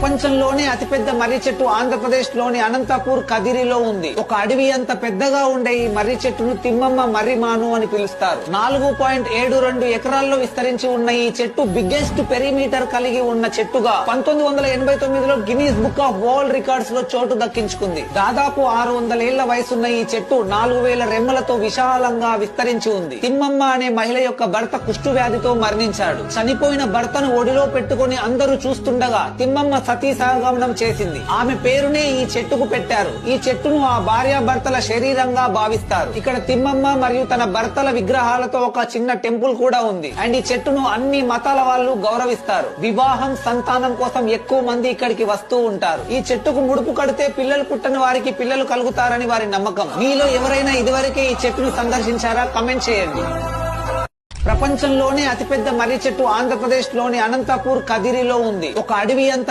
ప్రపంచంలోనే అతిపెద్ద మర్రి చెట్టు ఆంధ్రప్రదేశ్ లోని అనంతపూర్ కదిరిలో ఉంది. ఒక అడవి అంత పెద్దగా ఉండే ఈ మర్రి చెట్టును తిమ్మమ్మ మర్రి మాను అని పిలుస్తారు. 4.72 ఎకరాల్లో విస్తరించి ఉన్న ఈ చెట్టు బిగ్గెస్ట్ పెరిమీటర్ కలిగి ఉన్న చెట్టుగా 1989లో Guinness book of world records లో చోటు దక్కించుకుంది. దాదాపు 600 ఏళ్ల వయసున్న ఈ చెట్టు 4000 రెమ్మలతో విశాలంగా విస్తరించి ఉంది. తిమ్మమ్మ అనే మహిళ యొక్క భర్త కుష్టు వ్యాధితో మరణించాడు. చనిపోయిన భర్తను ఒడిలో పెట్టుకుని అందరూ చూస్తుండగా తిమ్మమ్మ సతీ సహగమనం చేసింది. ఆమె పేరునే ఈ చెట్టుకు పెట్టారు. ఈ చెట్టును ఆ భార్యాభర్తల శరీరంగా భావిస్తారు. ఇక్కడ తిమ్మమ్మ మరియు తన భర్తల విగ్రహాలతో ఒక చిన్న టెంపుల్ కూడా ఉంది. అండ్ ఈ చెట్టును అన్ని మతాల వాళ్ళు గౌరవిస్తారు. వివాహం, సంతానం కోసం ఎక్కువ మంది ఇక్కడికి వస్తూ ఉంటారు. ఈ చెట్టుకు ముడుపు కడితే పిల్లలు పుట్టని వారికి పిల్లలు కలుగుతారని వారి నమ్మకం. మీలో ఎవరైనా ఇదివరకే ఈ చెట్టును సందర్శించారా? కమెంట్ చేయండి. ప్రపంచంలోనే అతిపెద్ద మర్రి చెట్టు ఆంధ్రప్రదేశ్ లోని అనంతపూర్ కదిరిలో ఉంది. ఒక అడవి అంత